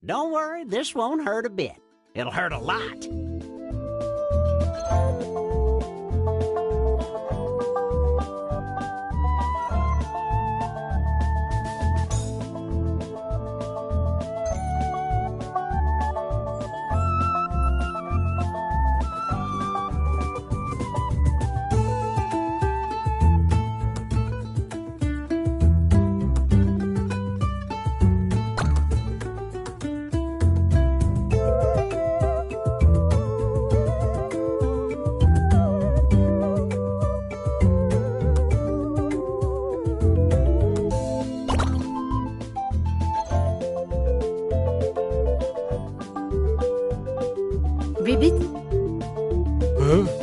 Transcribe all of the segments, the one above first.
Don't worry, this won't hurt a bit. It'll hurt a lot. Ribbit, Huh?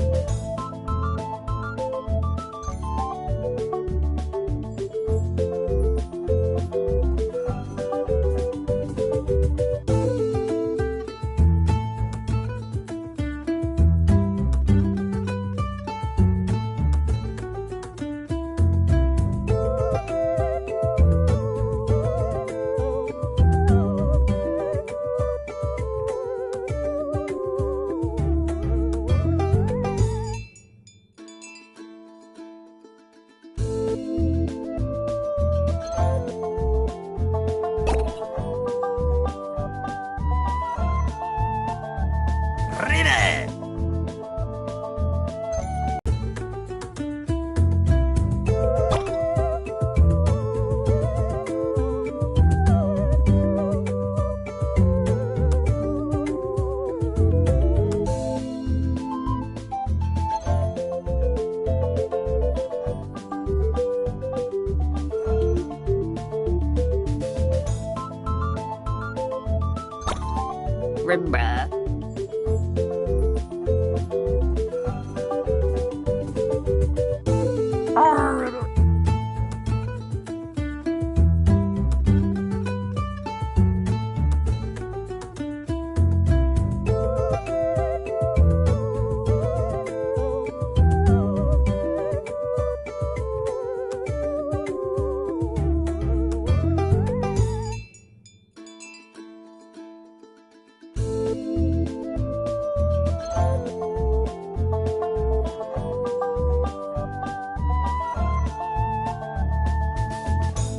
Ribbit!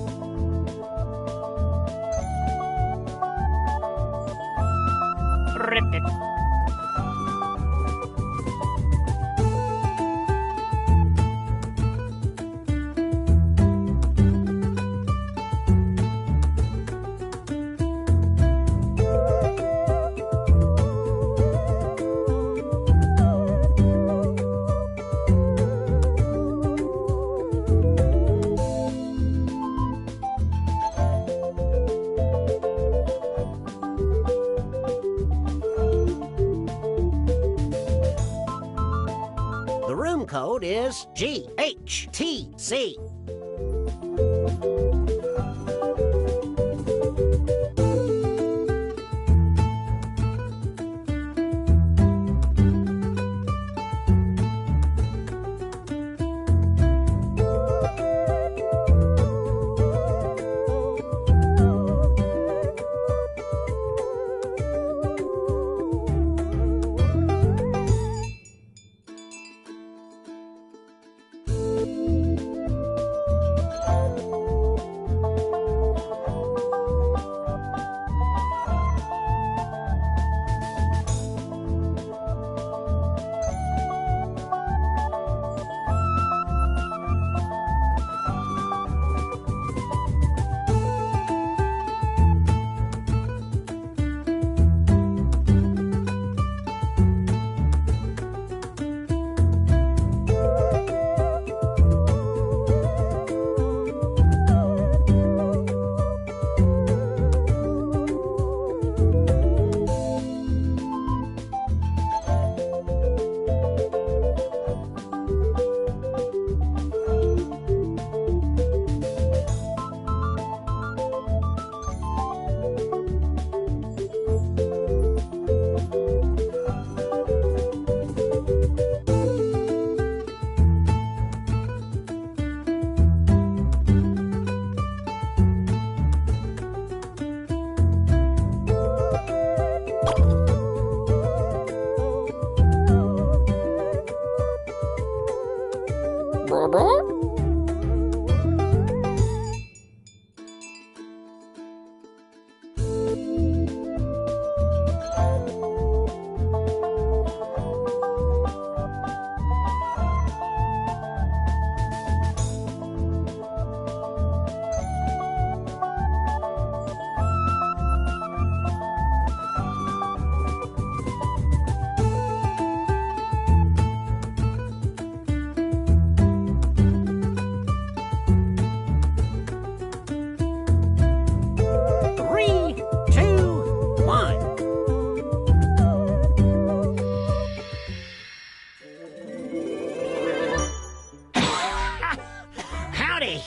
Ribbit. Ribbit! The room code is GHTC.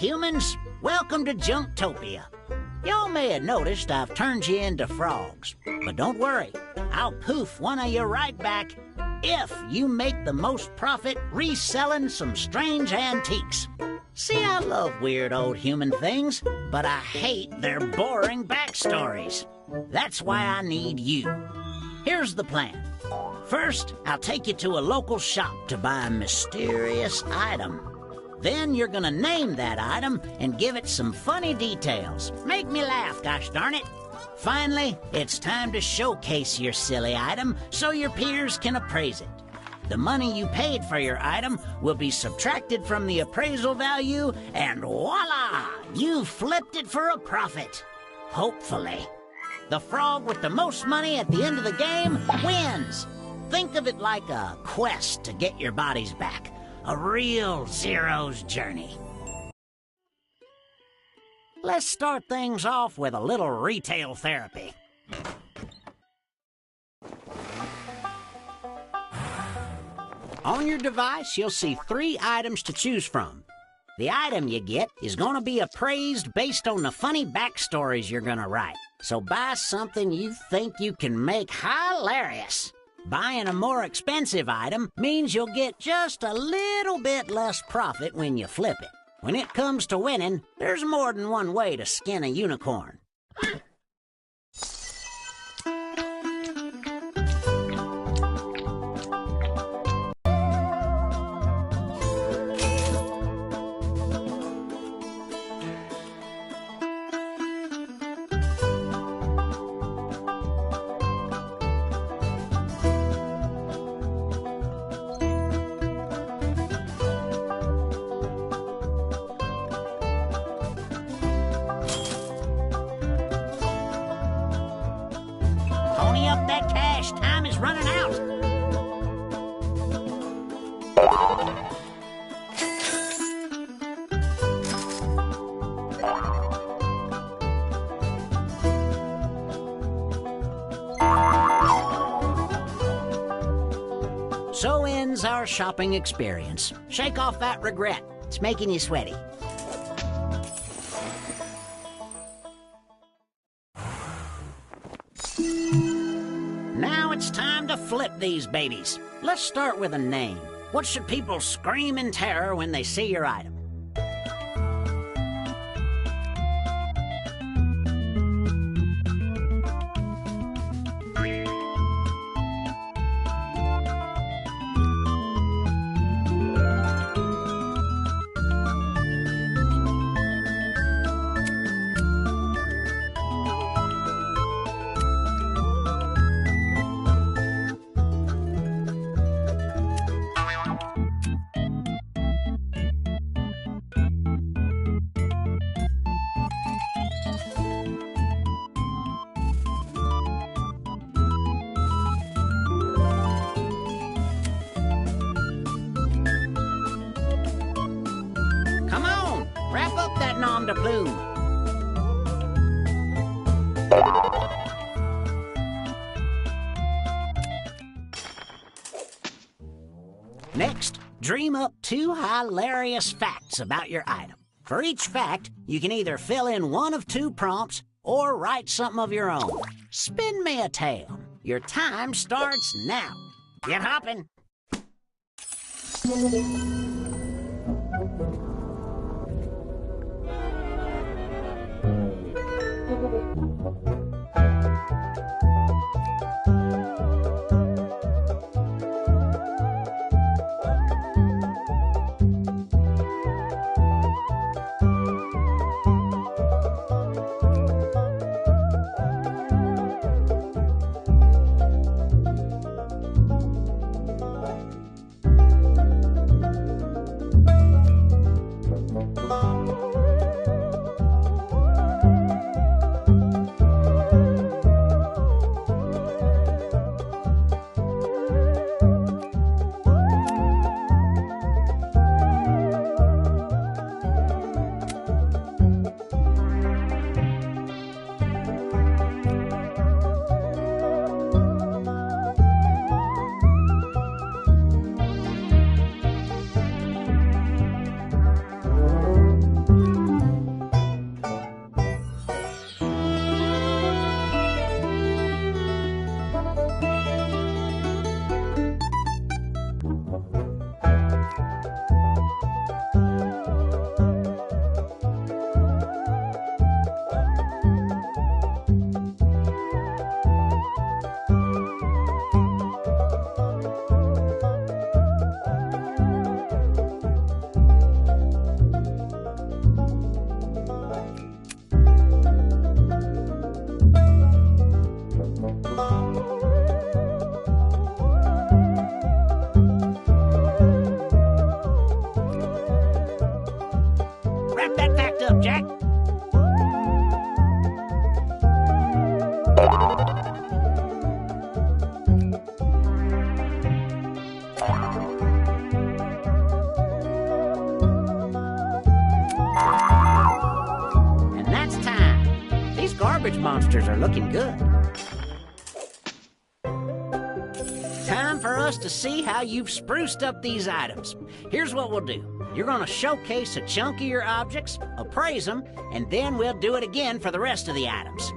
humans. Welcome to Junktopia. Y'all may have noticed I've turned you into frogs. But don't worry, I'll poof one of you right back if you make the most profit reselling some strange antiques. See, I love weird old human things, but I hate their boring backstories. That's why I need you. Here's the plan. First, I'll take you to a local shop to buy a mysterious item. Then you're gonna name that item and give it some funny details. Make me laugh, gosh darn it. Finally, it's time to showcase your silly item so your peers can appraise it. The money you paid for your item will be subtracted from the appraisal value, and voila! You flipped it for a profit. Hopefully. The frog with the most money at the end of the game wins. Think of it like a quest to get your bodies back. A real Zero's journey. Let's start things off with a little retail therapy. On your device, you'll see 3 items to choose from. The item you get is going to be appraised based on the funny backstories you're going to write. So buy something you think you can make hilarious. Buying a more expensive item means you'll get just a little bit less profit when you flip it. When it comes to winning, there's more than one way to skin a unicorn. Pony up that cash. Time is running out. So ends our shopping experience. Shake off that regret. It's making you sweaty. Now it's time to flip these babies. Let's start with a name. What should people scream in terror when they see your item? Come on, wrap up that nom de plume. Next, dream up 2 hilarious facts about your item. For each fact, you can either fill in one of 2 prompts or write something of your own. Spin me a tale. Your time starts now. Get hopping. monsters are looking good. Time for us to see how you've spruced up these items. Here's what we'll do. You're gonna showcase a chunk of your objects, appraise them, and then we'll do it again for the rest of the items.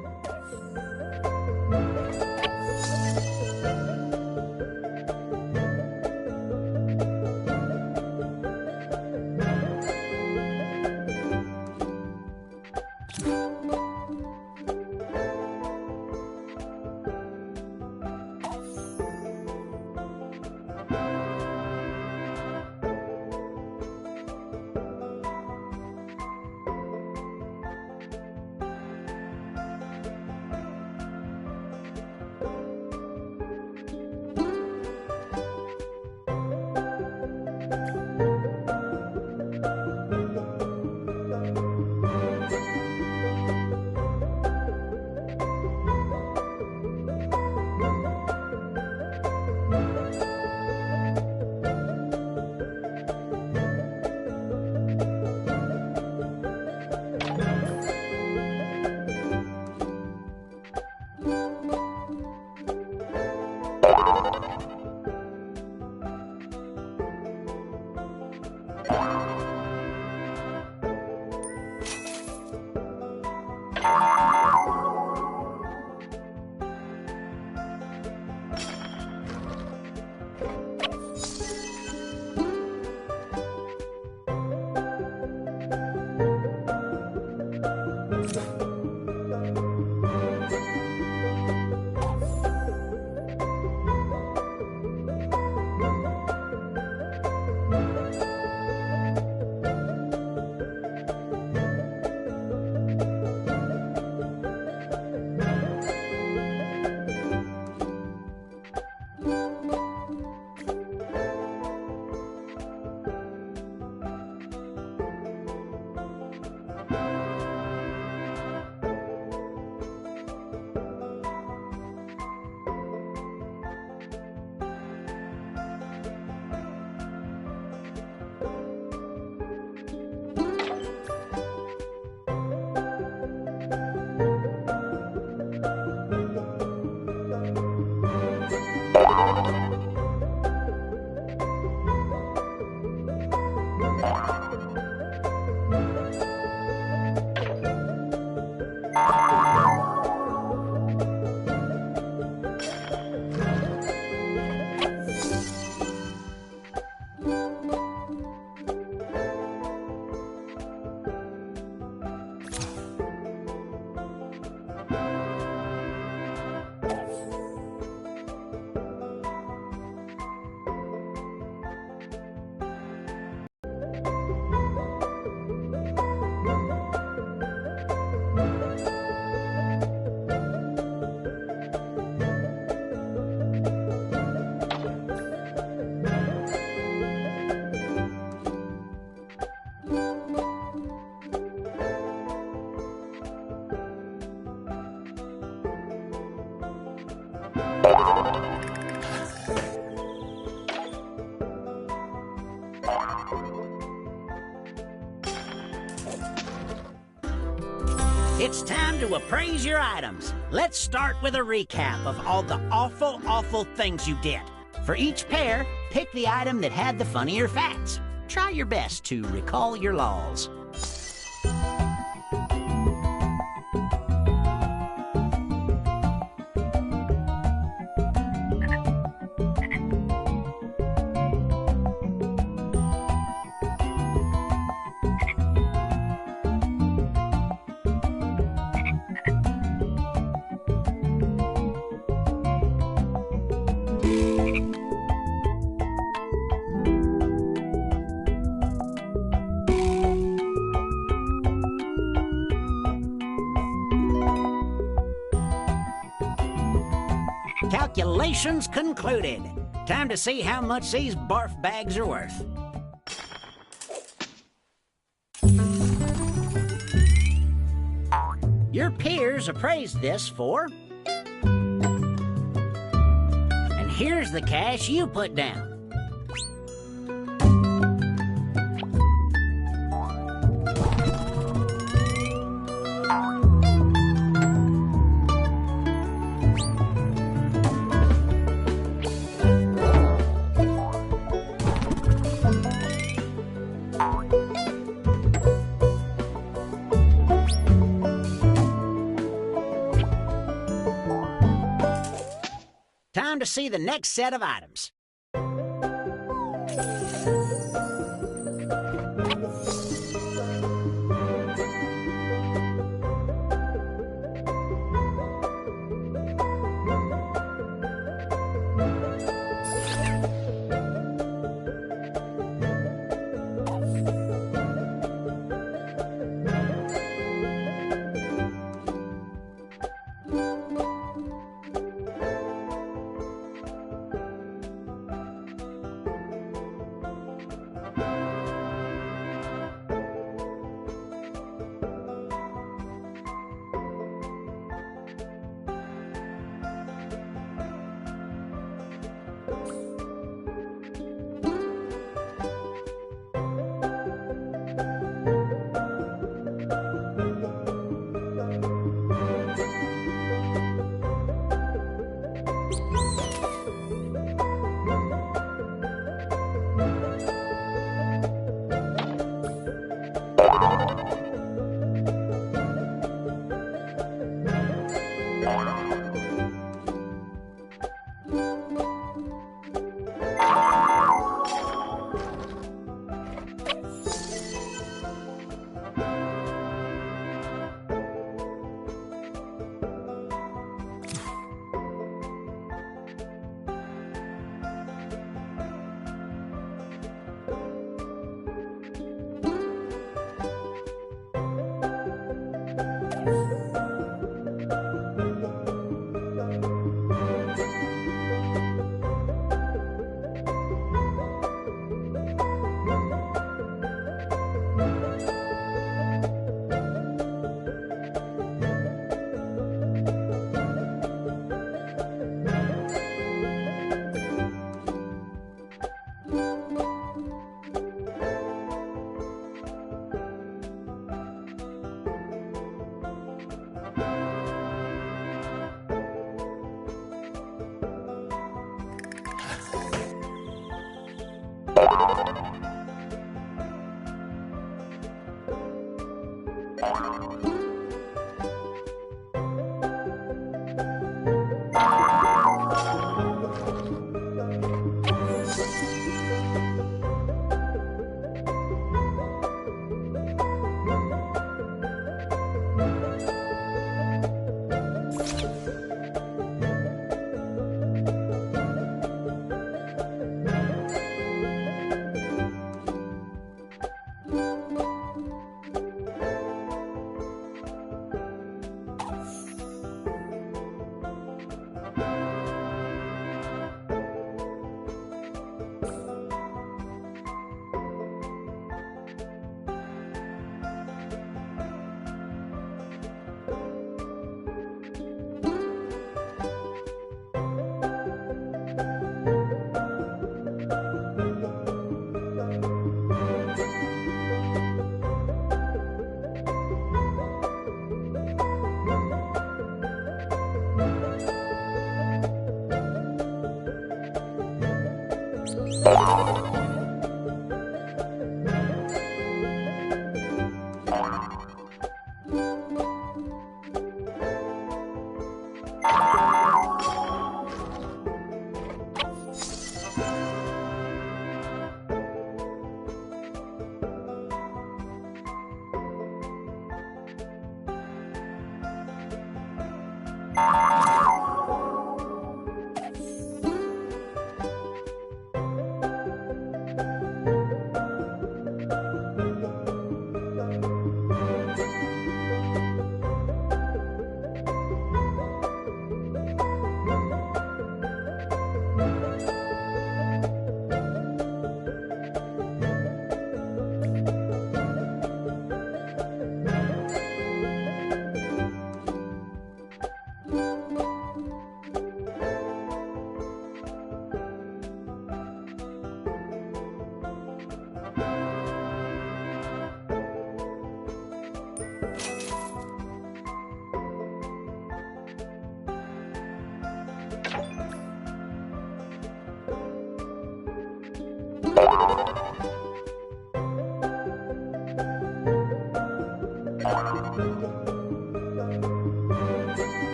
It's time to appraise your items. Let's start with a recap of all the awful things you did. For each pair, pick the item that had the funnier facts. Try your best to recall your laws. Calculations concluded. Time to see how much these barf bags are worth. Your peers appraised this for... And here's the cash you put down. to see the next set of items.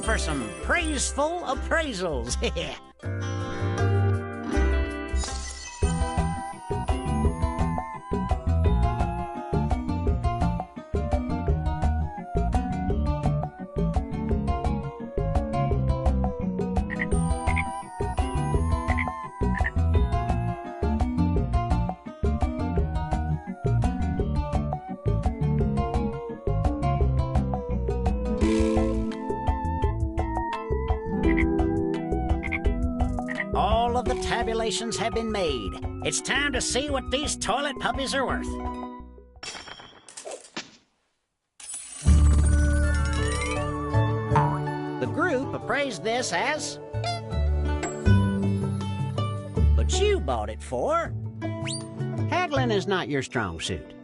time for some praiseful appraisals. All of the tabulations have been made. It's time to see what these toilet puppies are worth. The group appraised this as... But you bought it for... Haggling is not your strong suit.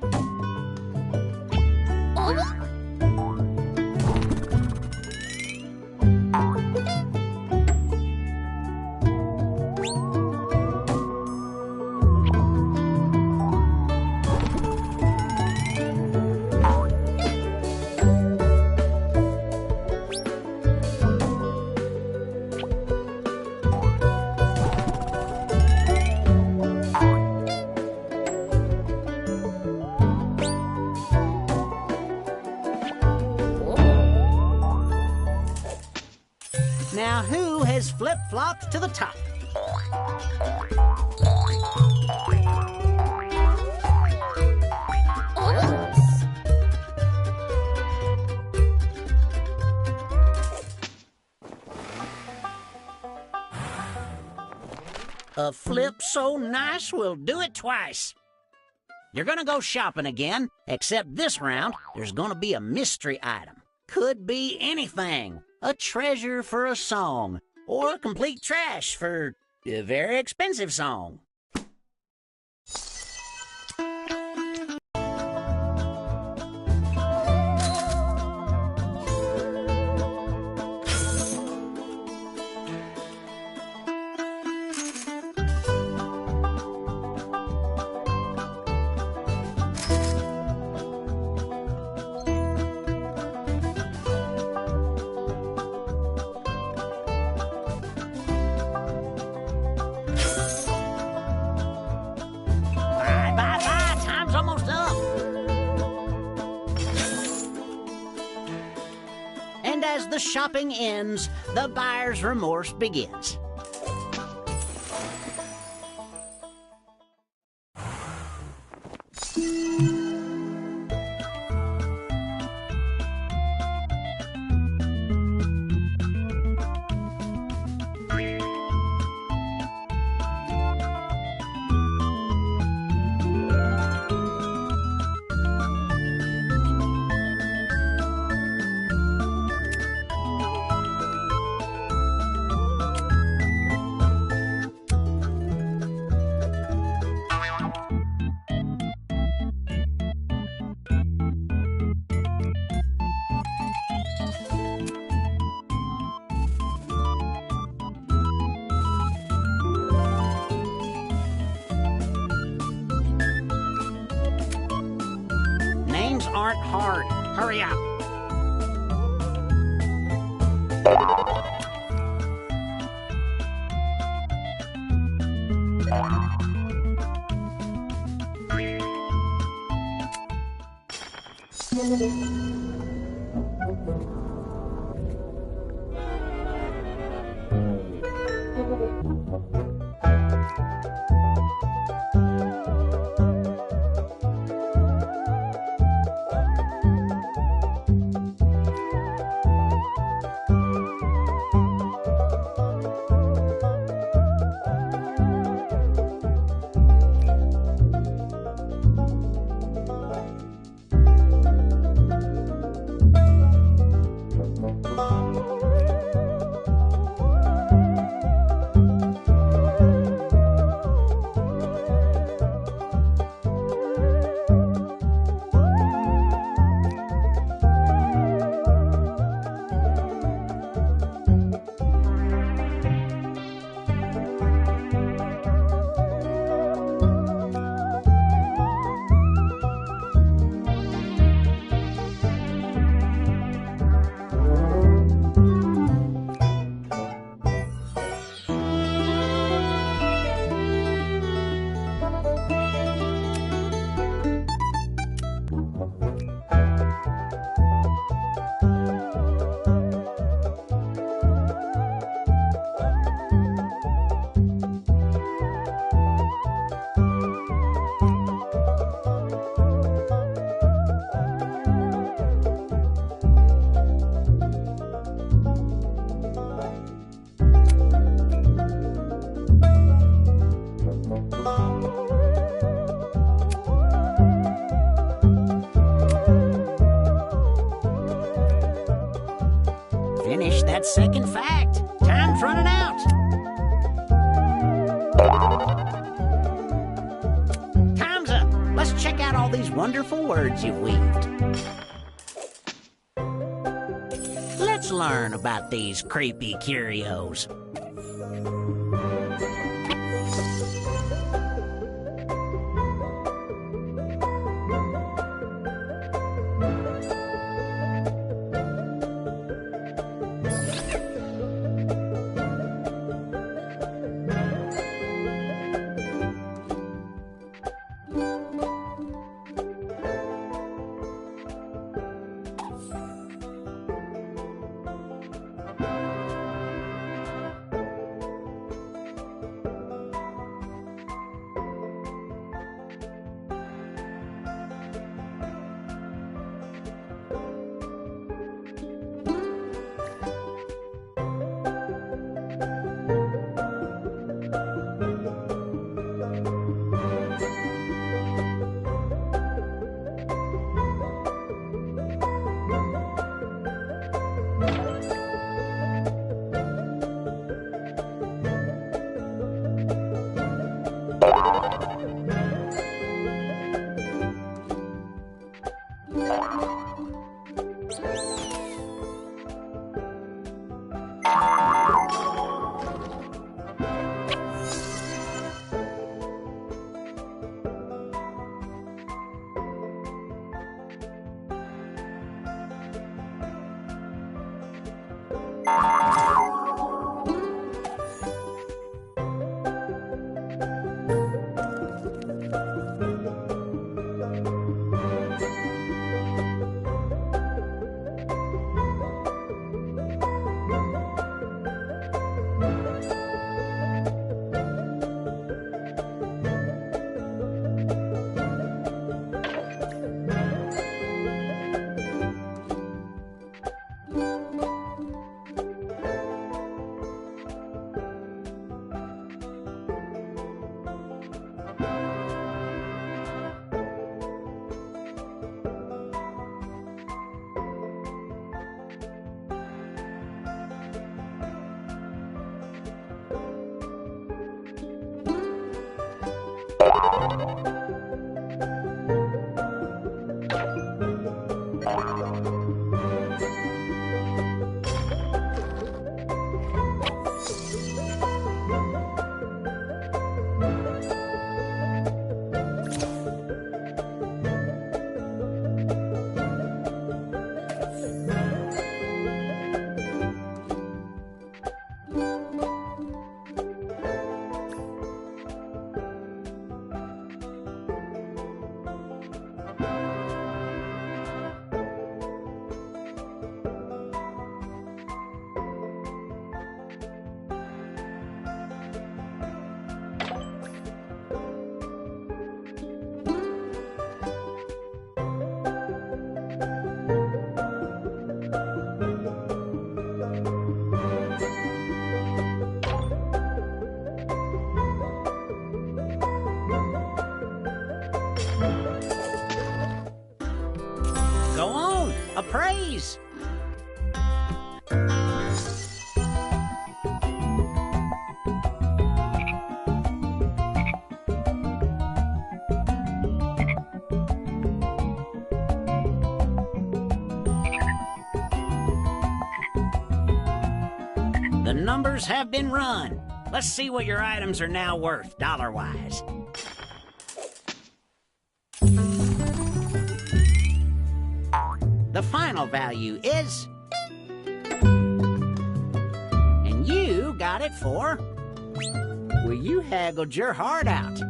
Now, who has flip-flopped to the top? A flip so nice we'll do it twice. You're gonna go shopping again, except this round there's gonna be a mystery item. Could be anything. A treasure for a song, or complete trash for a very expensive song. And as the shopping ends, the buyer's remorse begins. Names aren't hard. Hurry up. Finish that second fact. Time's running out. Time's up. Let's check out all these wonderful words you've weaved. Let's learn about these creepy curios. Go on, appraise. The numbers have been run. Let's see what your items are now worth, dollar-wise. The final value is... And you got it for... Well, you haggled your heart out.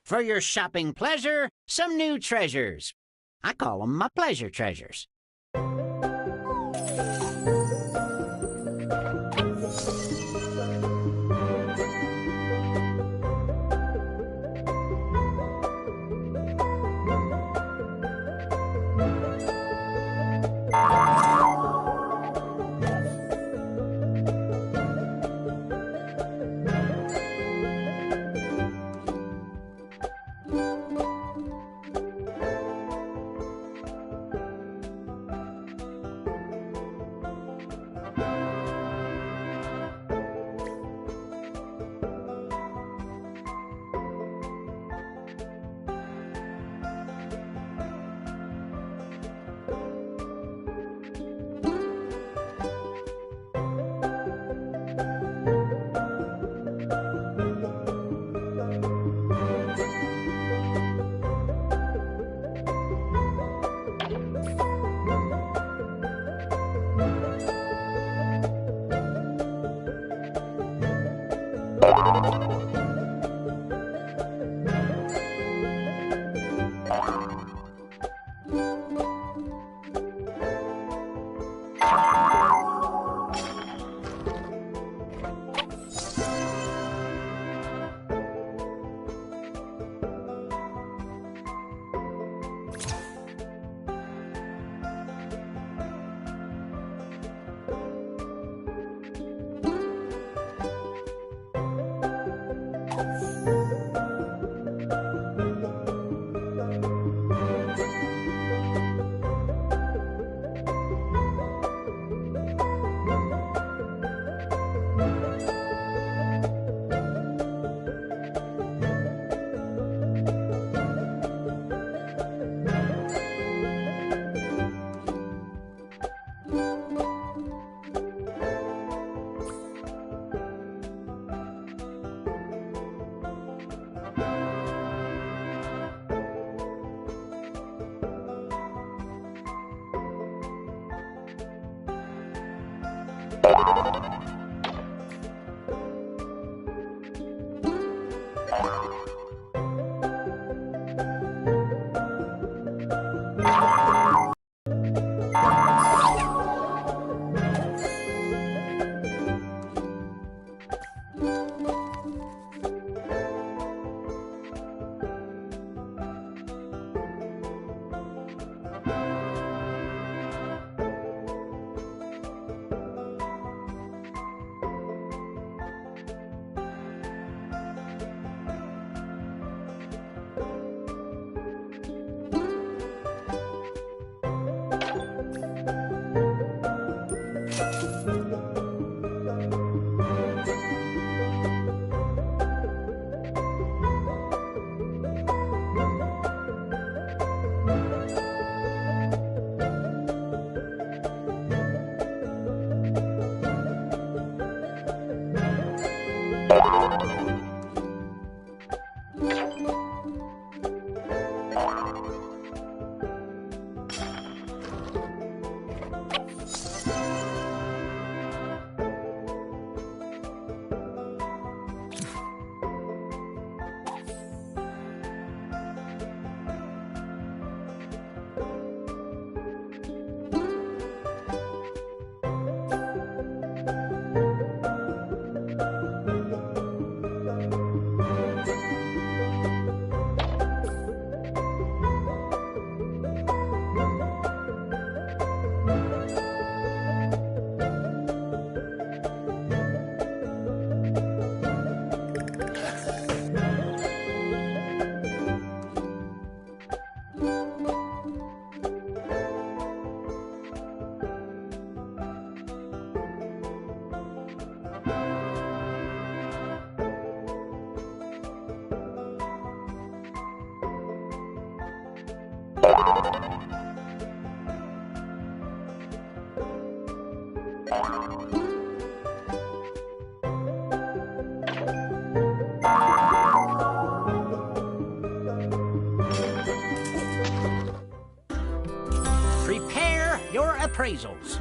For your shopping pleasure, some new treasures. I call them my pleasure treasures. Prepare your appraisals.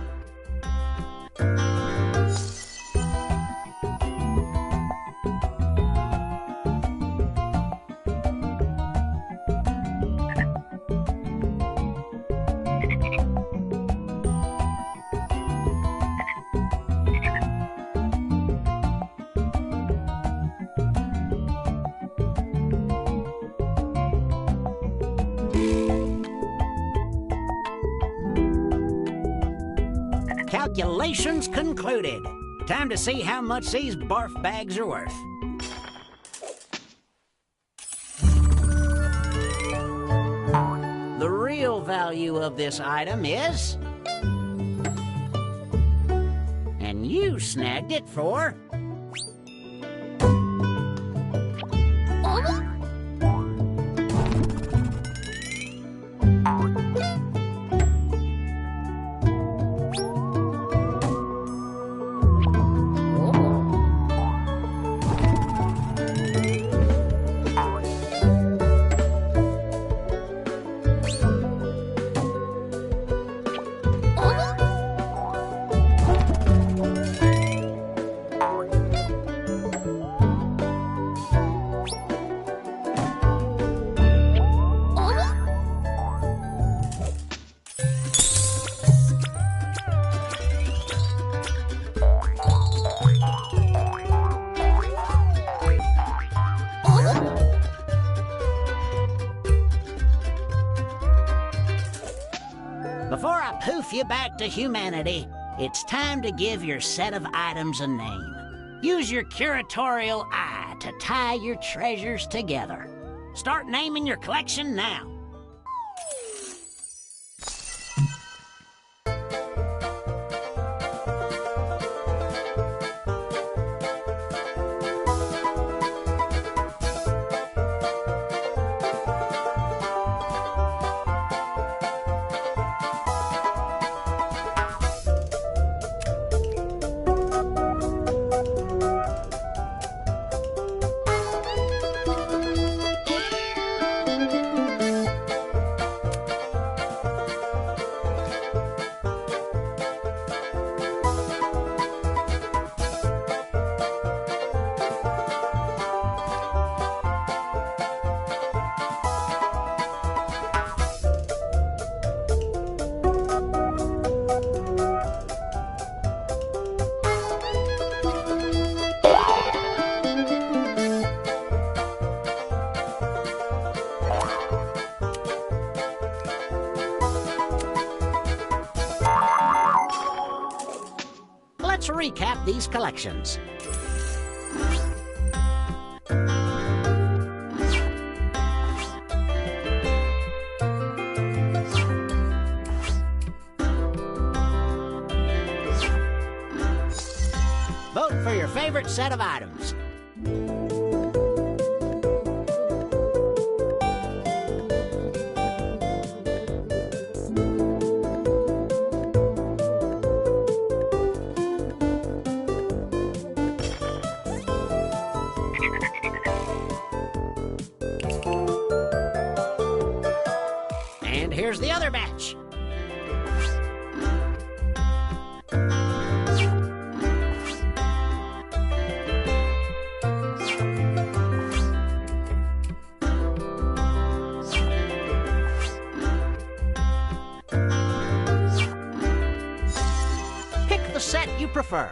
Calculations concluded. Time to see how much these barf bags are worth. The real value of this item is... And you snagged it for... poof you back to humanity, it's time to give your set of items a name. Use your curatorial eye to tie your treasures together. Start naming your collection now. Let's recap these collections. Vote for your favorite set of items. And here's the other batch. Pick the set you prefer.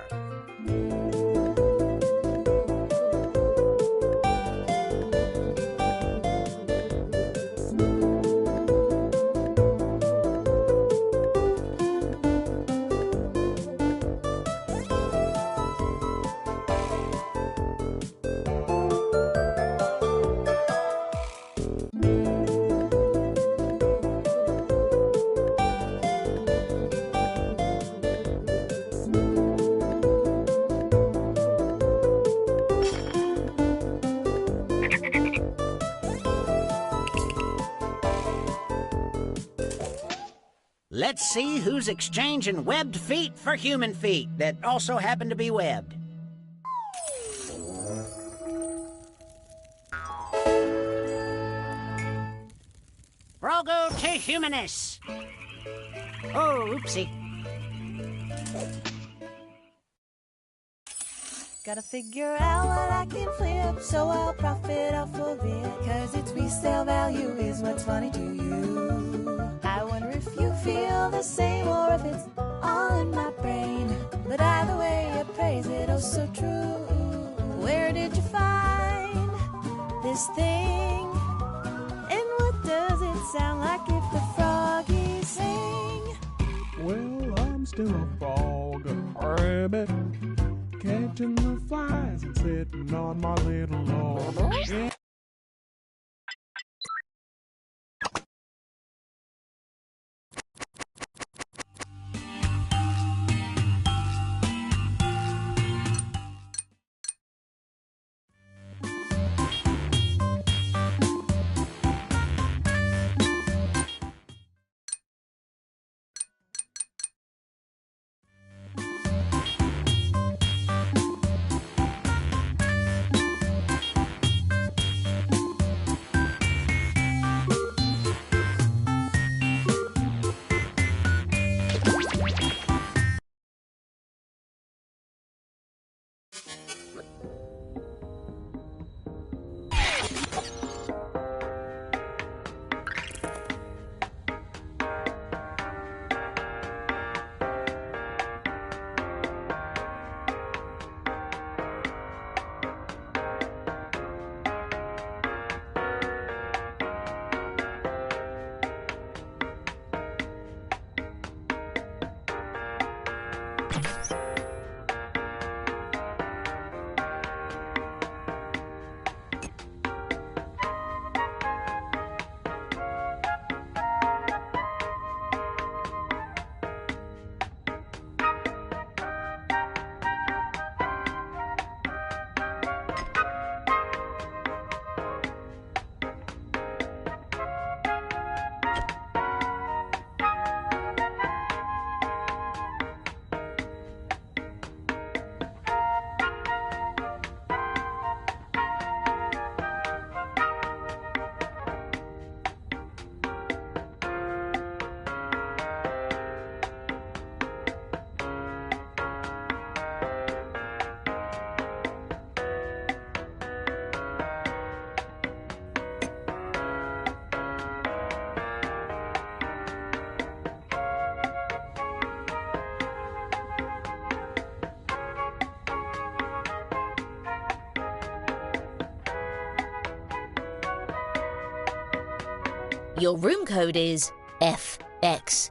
Let's see who's exchanging webbed feet for human feet that also happen to be webbed. Frogo to Humanus. Oh, oopsie. Gotta figure out what I can flip, so I'll profit off of it. Cause its resale value is what's funny to you. I wonder if you feel the same or if it's all in my brain. But either way, you praise it, oh so true. Where did you find this thing? And what does it sound like if the froggies sing? Well, I'm still a frog, a rabbit, catching the flies and sitting on my little log. Yeah. Your room code is FXMU.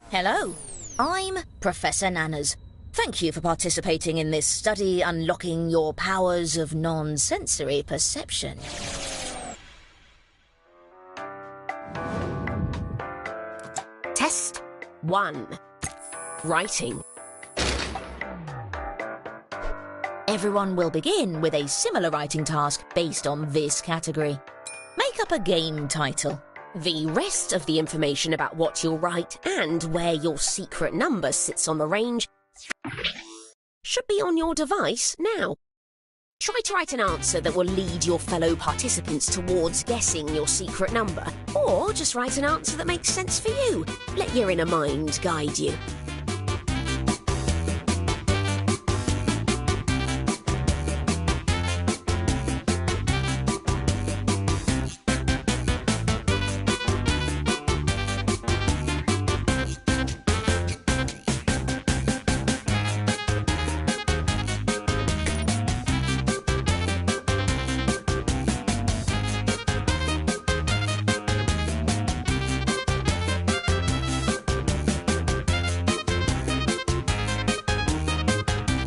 Hello, I'm Professor Nanners. Thank you for participating in this study unlocking your powers of non-sensory perception. Test 1. Writing. Everyone will begin with a similar writing task based on this category. Make up a game title. The rest of the information about what you'll write and where your secret number sits on the range should be on your device now. Try to write an answer that will lead your fellow participants towards guessing your secret number, or just write an answer that makes sense for you. Let your inner mind guide you.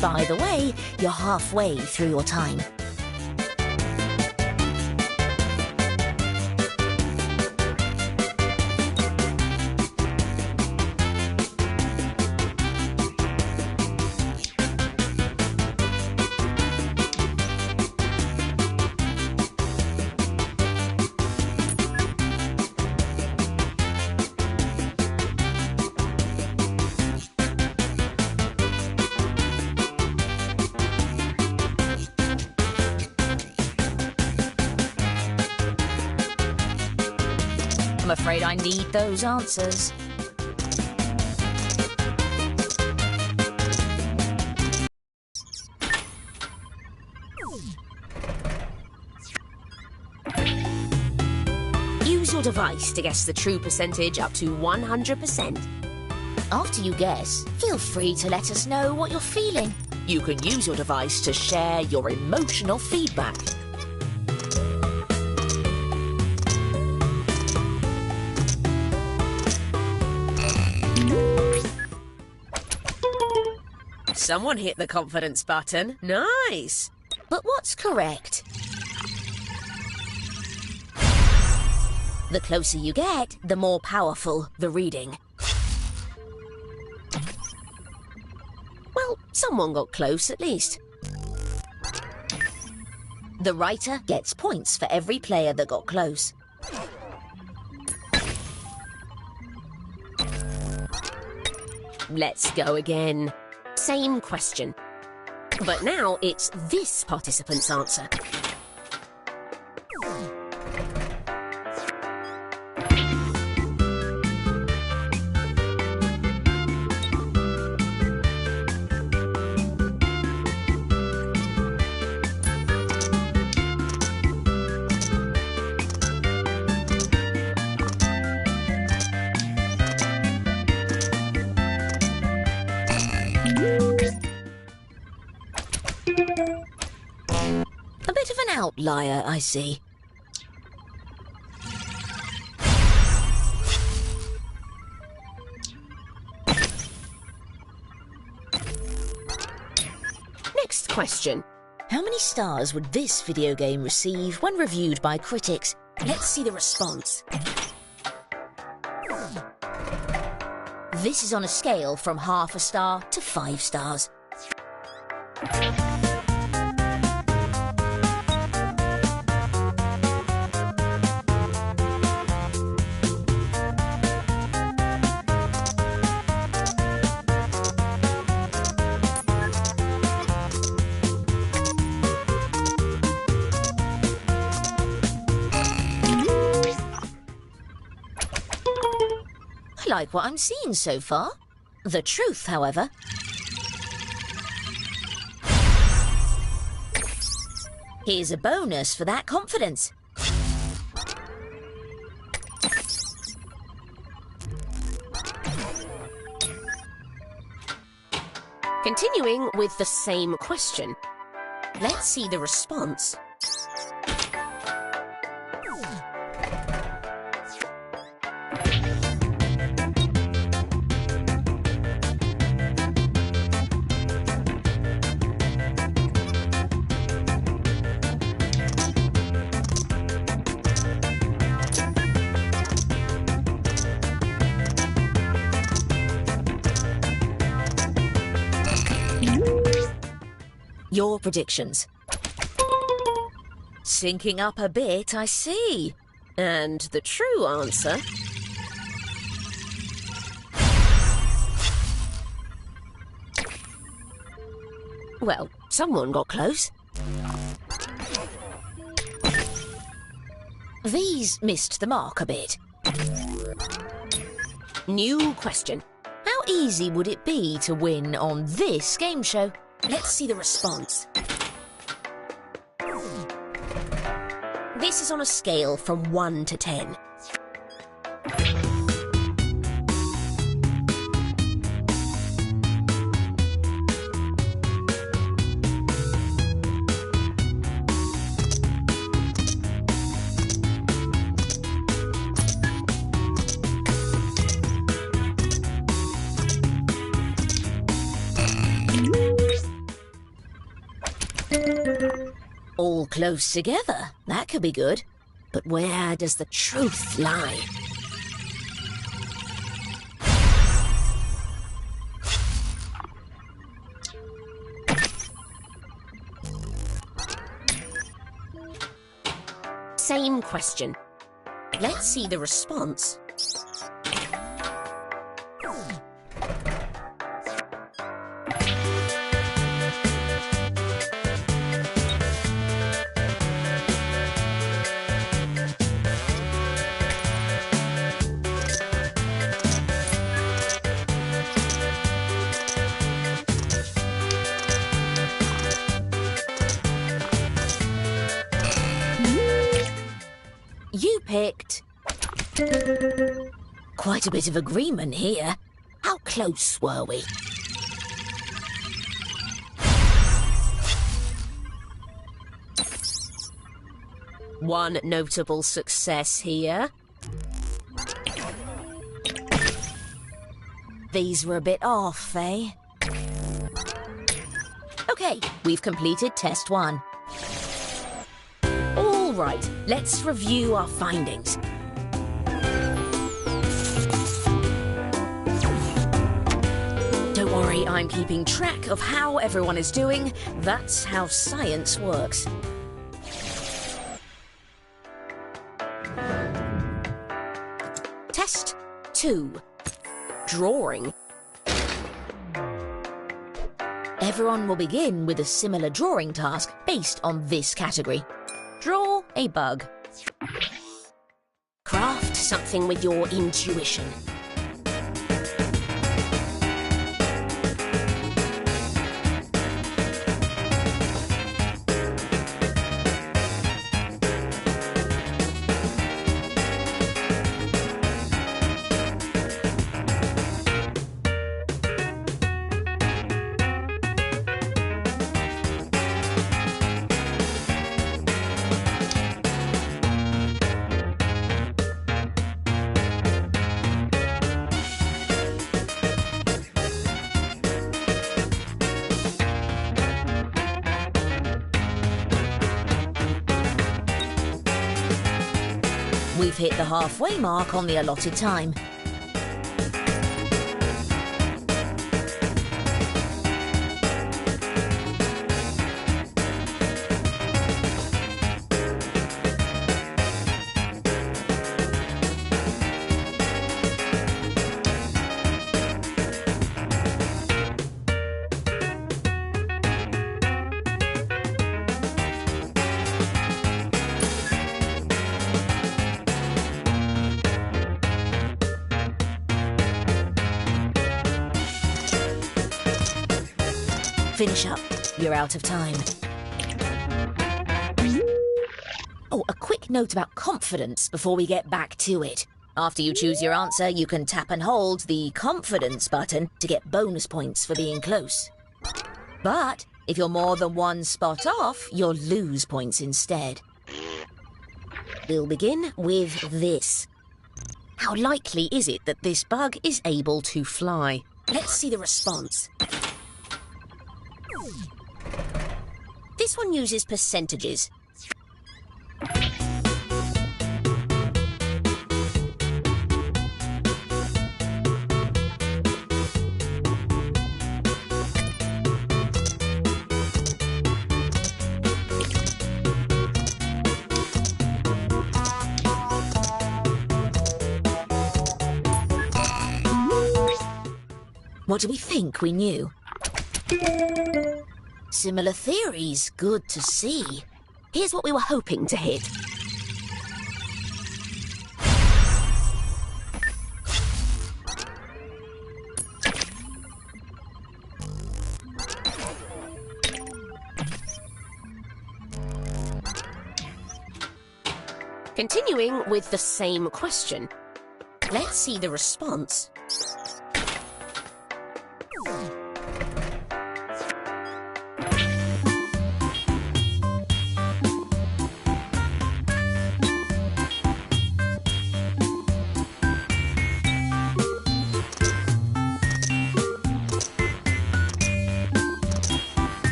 By the way, you're halfway through your time. I'm afraid I need those answers. Use your device to guess the true percentage up to 100%. After you guess, feel free to let us know what you're feeling. You can use your device to share your emotional feedback. Someone hit the confidence button. Nice! But what's correct? The closer you get, the more powerful the reading. Well, someone got close at least. The writer gets points for every player that got close. Let's go again. Same question. But now it's this participant's answer. outlier, I see. Next question. How many stars would this video game receive when reviewed by critics? Let's see the response. This is on a scale from half a star to 5 stars. I like what I'm seeing so far. The truth, however. Here's a bonus for that confidence. Continuing with the same question. Let's see the response. Your predictions. Syncing up a bit, I see. And the true answer... Well, someone got close. These missed the mark a bit. New question. How easy would it be to win on this game show? Let's see the response. This is on a scale from 1 to 10. All close together. That could be good. But where does the truth lie? Same question. Let's see the response. You picked... Quite a bit of agreement here. How close were we? One notable success here. These were a bit off, eh? OK, we've completed test 1. All right, let's review our findings. Don't worry, I'm keeping track of how everyone is doing. That's how science works. Test 2. Drawing. Everyone will begin with a similar drawing task based on this category. Draw a bug. Craft something with your intuition. We've hit the halfway mark on the allotted time. Finish up. You're out of time. Oh, a quick note about confidence before we get back to it. After you choose your answer, you can tap and hold the confidence button to get bonus points for being close. But if you're more than one spot off, you'll lose points instead. We'll begin with this. How likely is it that this bug is able to fly? Let's see the response. This one uses percentages. What do we think we knew? Similar theories, good to see. Here's what we were hoping to hit. Continuing with the same question. Let's see the response.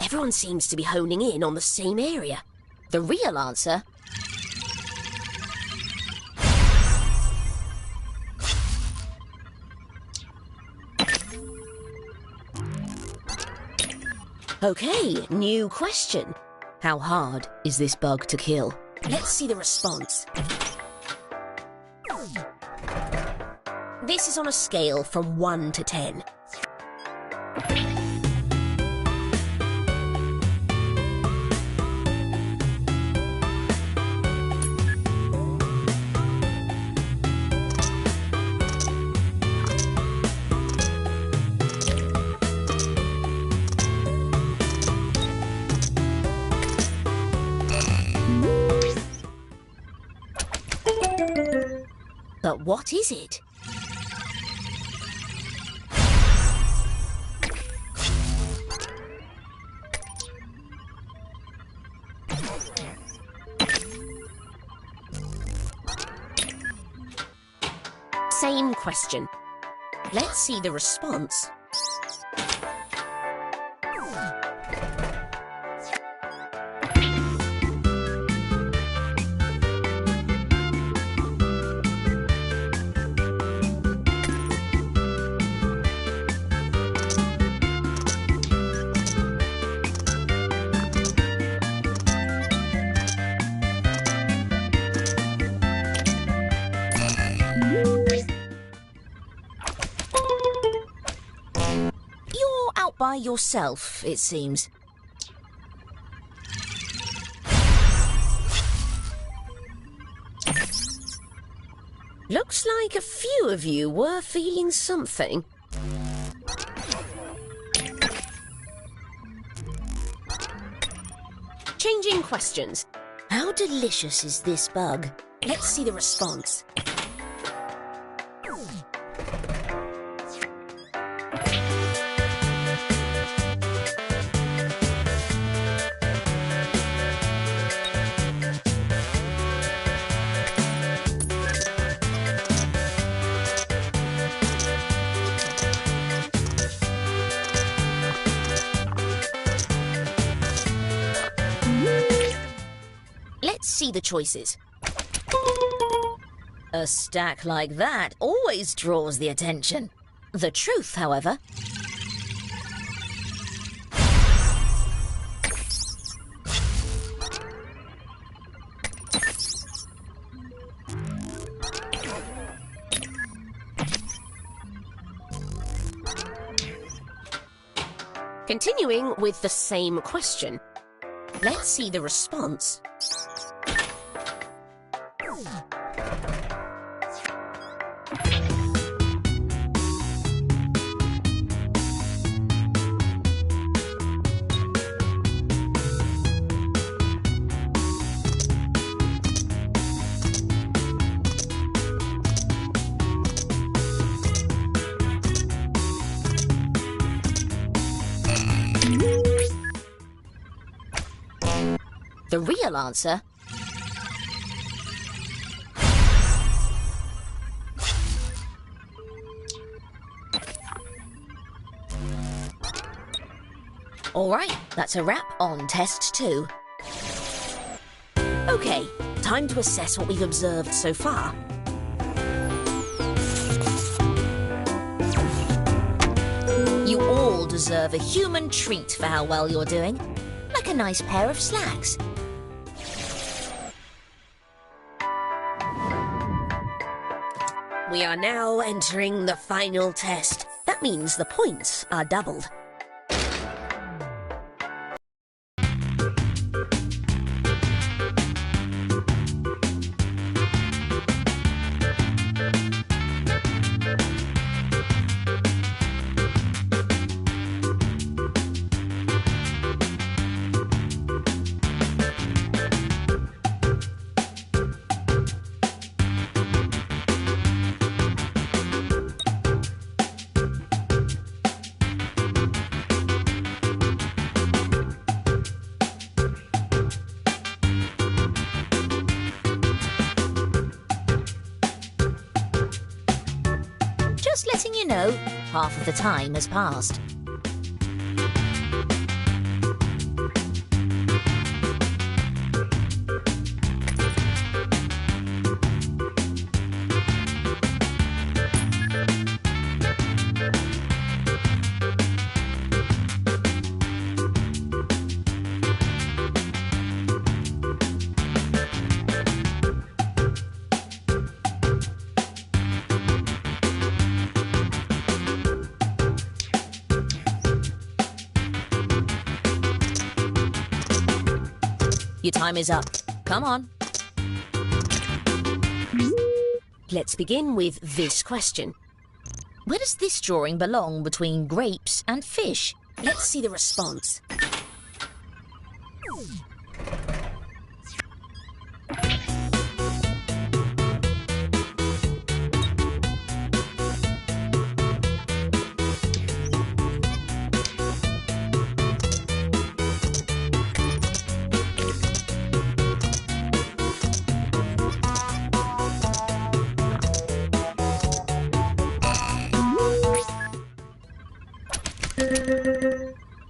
Everyone seems to be honing in on the same area. The real answer... Okay, new question. How hard is this bug to kill? Let's see the response. This is on a scale from 1 to 10. But what is it? Same question. Let's see the response. By yourself, it seems. Looks like a few of you were feeling something. Changing questions. How delicious is this bug? Let's see the response. see the choices. A stack like that always draws the attention. The truth, however... Continuing with the same question. Let's see the response. The real answer... Alright, that's a wrap on test 2. Okay, time to assess what we've observed so far. You all deserve a human treat for how well you're doing. Like a nice pair of slacks. We are now entering the final test. That means the points are doubled. Just letting you know, half of the time has passed. Your time is up. Come on. Let's begin with this question. Where does this drawing belong between grapes and fish? Let's see the response.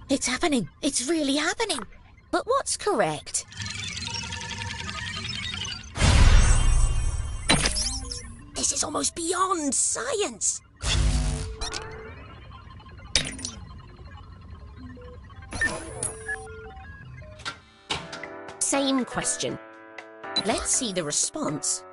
It's happening. It's really happening. But what's correct? This is almost beyond science. Same question. Let's see the response.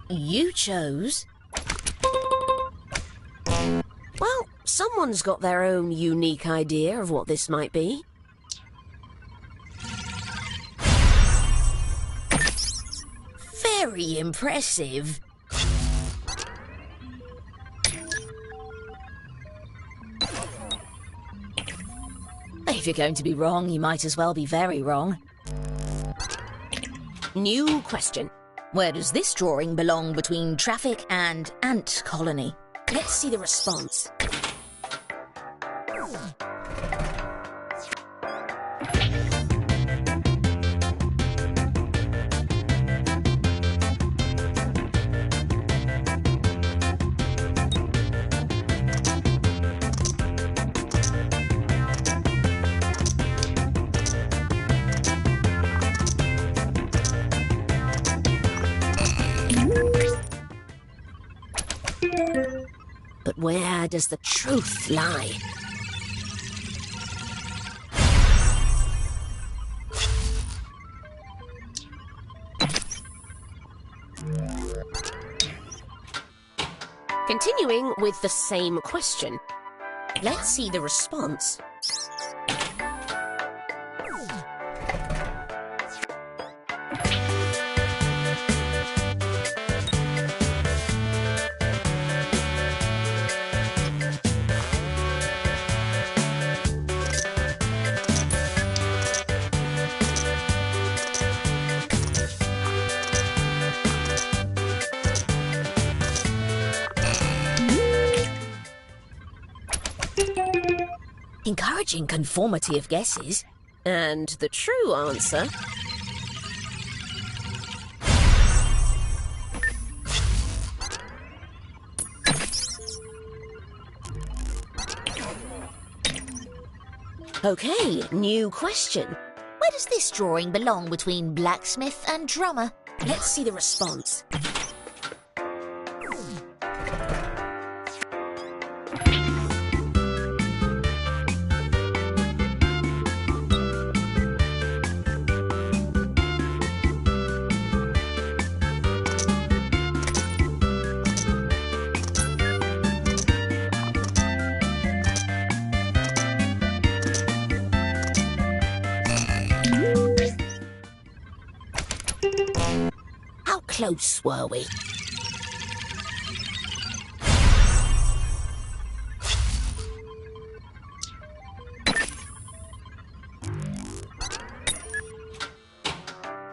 You chose... Well, someone's got their own unique idea of what this might be. Very impressive. If you're going to be wrong, you might as well be very wrong. New question. Where does this drawing belong between traffic and ant colony? Let's see the response. But where does the truth lie? Continuing with the same question. Let's see the response. Encouraging conformity of guesses. And the true answer... Okay, new question. Where does this drawing belong between blacksmith and drummer? Let's see the response. How close were we?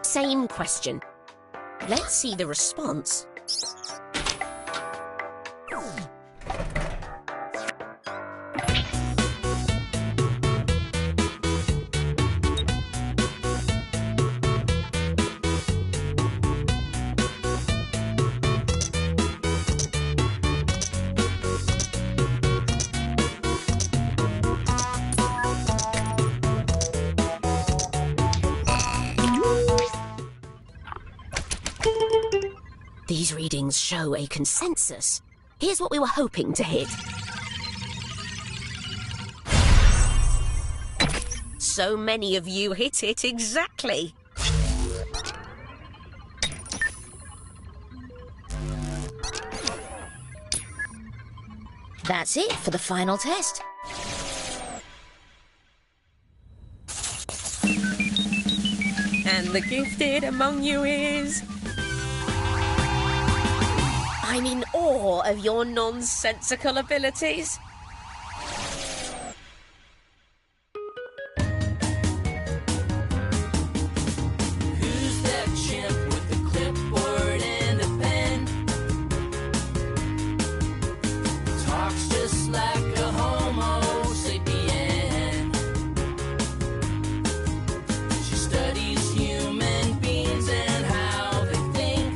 Same question. Let's see the response. These readings show a consensus. Here's what we were hoping to hit. So many of you hit it exactly. That's it for the final test. And the gifted among you is... I'm in awe of your nonsensical abilities. Who's that chimp with the clipboard and a pen? Talks just like a homo sapien. She studies human beings and how they think.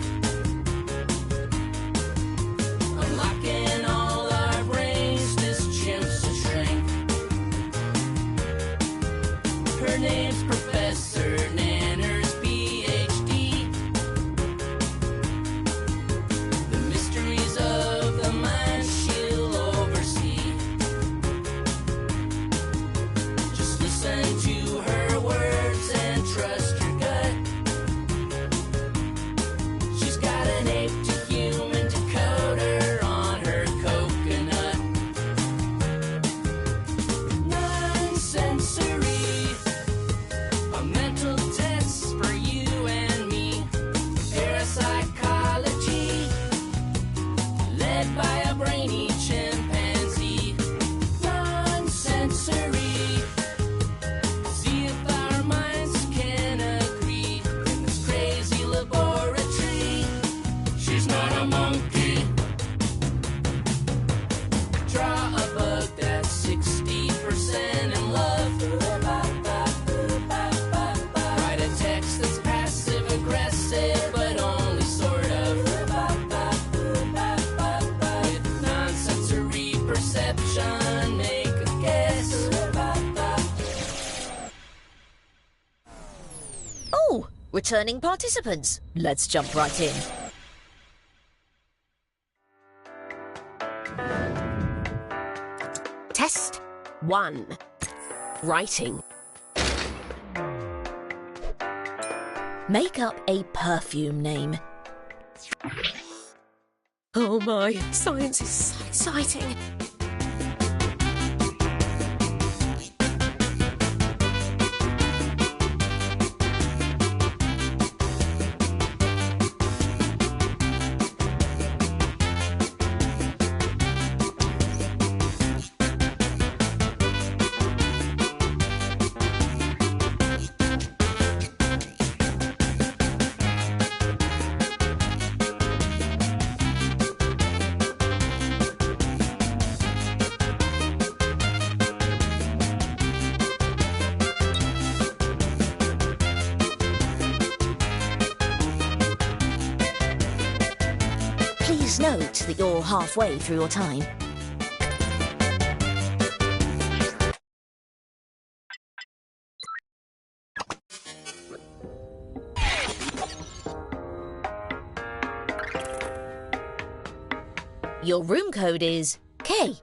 Unlocking all our brains, this chimp's a shrink. Her name's Professor Nanners, PhD. The mysteries of the mind she'll oversee. Just listen to her words and trust your gut. She's got an ape to human decoder on her coconut. Non-sensory, a mental returning participants. Let's jump right in. Test 1. Writing. Make up a perfume name. Oh my, science is so exciting. Please note that you're halfway through your time. Your room code is KXCH.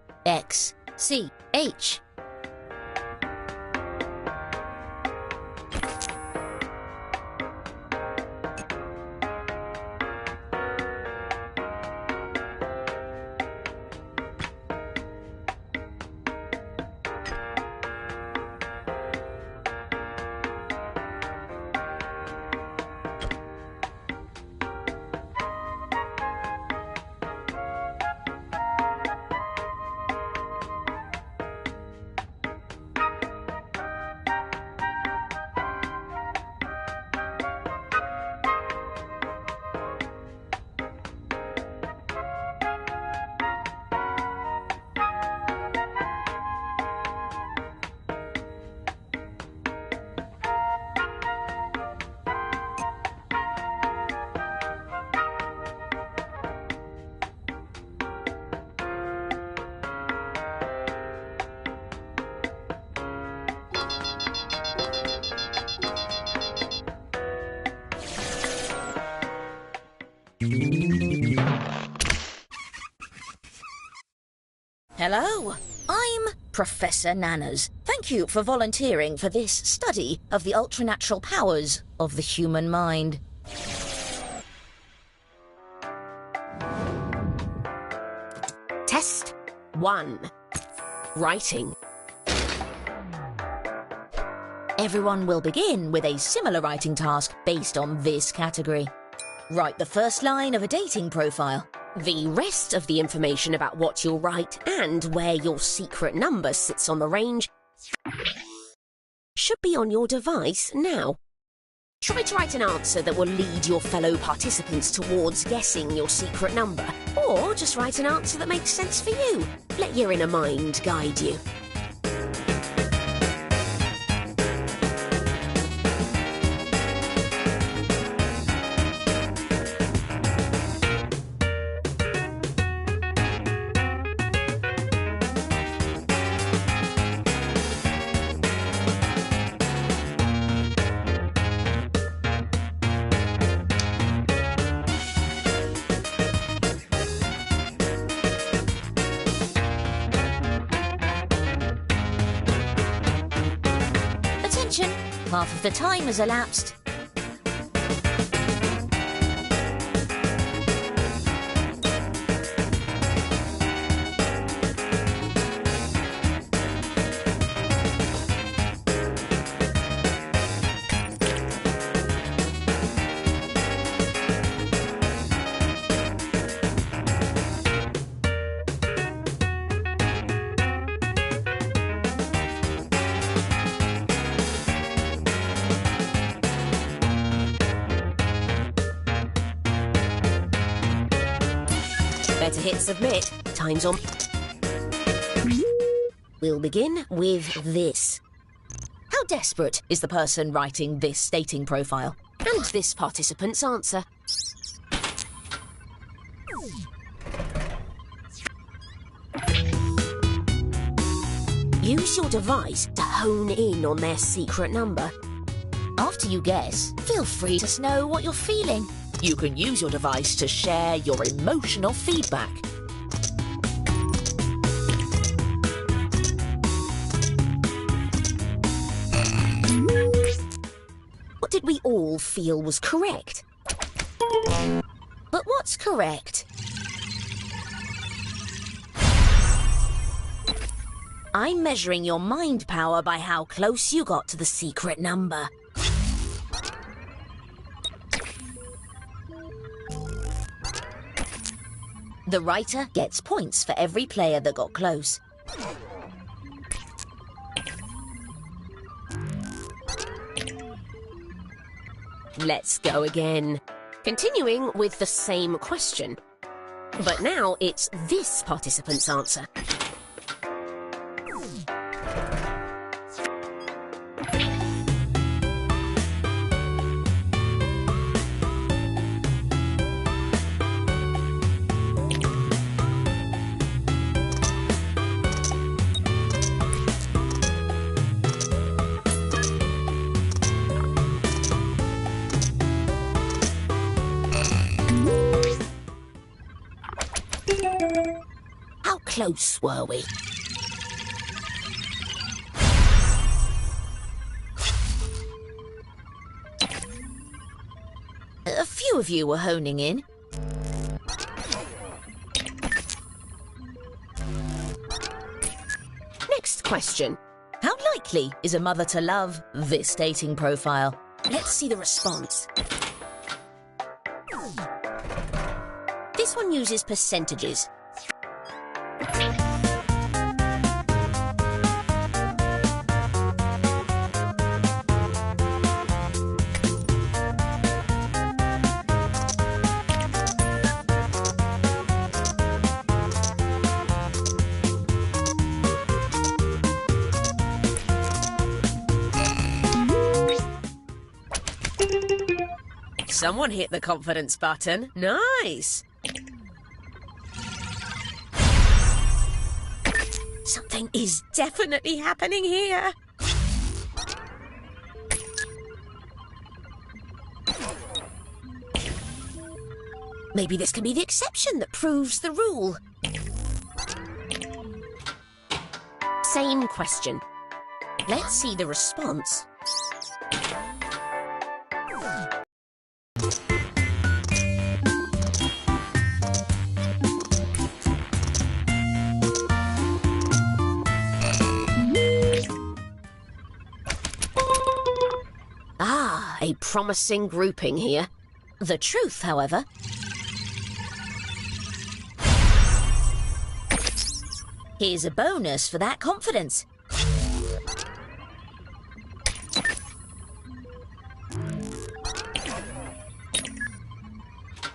Hello, I'm Professor Nanners. Thank you for volunteering for this study of the ultranatural powers of the human mind. Test 1. Writing. Everyone will begin with a similar writing task based on this category. Write the first line of a dating profile. The rest of the information about what you'll write and where your secret number sits on the range should be on your device now. Try to write an answer that will lead your fellow participants towards guessing your secret number, or just write an answer that makes sense for you. Let your inner mind guide you. Half of the time has elapsed. Better hit submit. Time's on. We'll begin with this. How desperate is the person writing this dating profile? And this participant's answer. Use your device to hone in on their secret number. After you guess, feel free to know what you're feeling. You can use your device to share your emotional feedback. What did we all feel was correct? But what's correct? I'm measuring your mind power by how close you got to the secret number. The writer gets points for every player that got close. Let's go again. Continuing with the same question. But now it's this participant's answer. How close were we? A few of you were honing in. Next question. How likely is a mother to love this dating profile? Let's see the response. This one uses percentages. Someone hit the confidence button. Nice. Something is definitely happening here. Maybe this can be the exception that proves the rule. Same question. Let's see the response. A promising grouping here. The truth, however, here's a bonus for that confidence.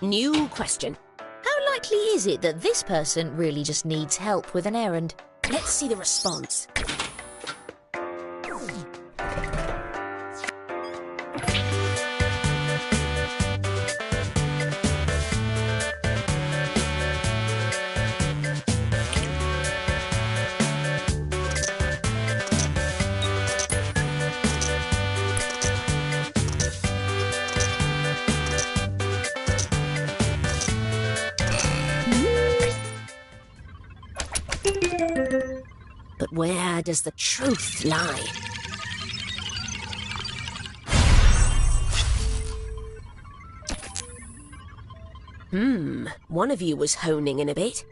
New question. How likely is it that this person really just needs help with an errand? Let's see the response. But where does the truth lie? One of you was honing in a bit.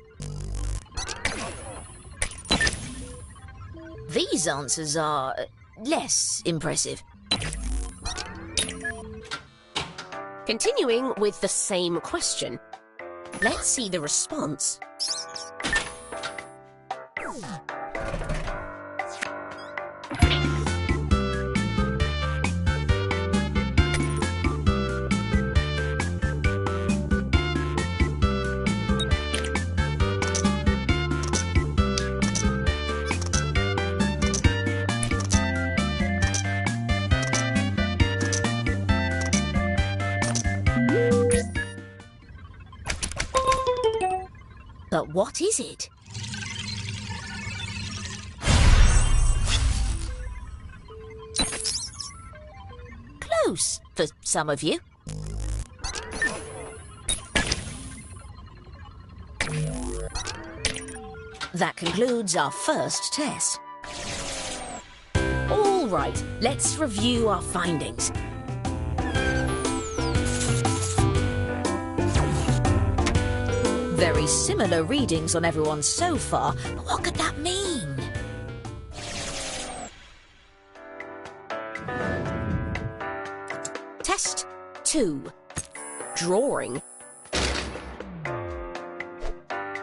These answers are less impressive. Continuing with the same question. Let's see the response. But what is it? close for some of you. That concludes our first test. All right, let's review our findings. Very similar readings on everyone so far, but what could that mean? Test 2. Drawing.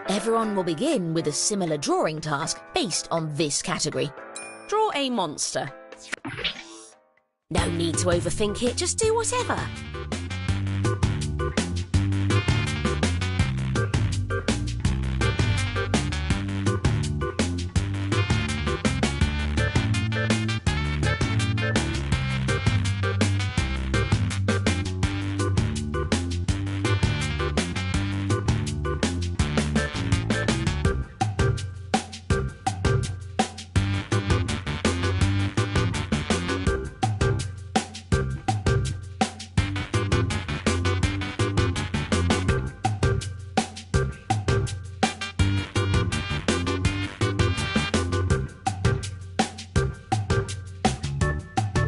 Everyone will begin with a similar drawing task based on this category. Draw a monster. No need to overthink it, just do whatever.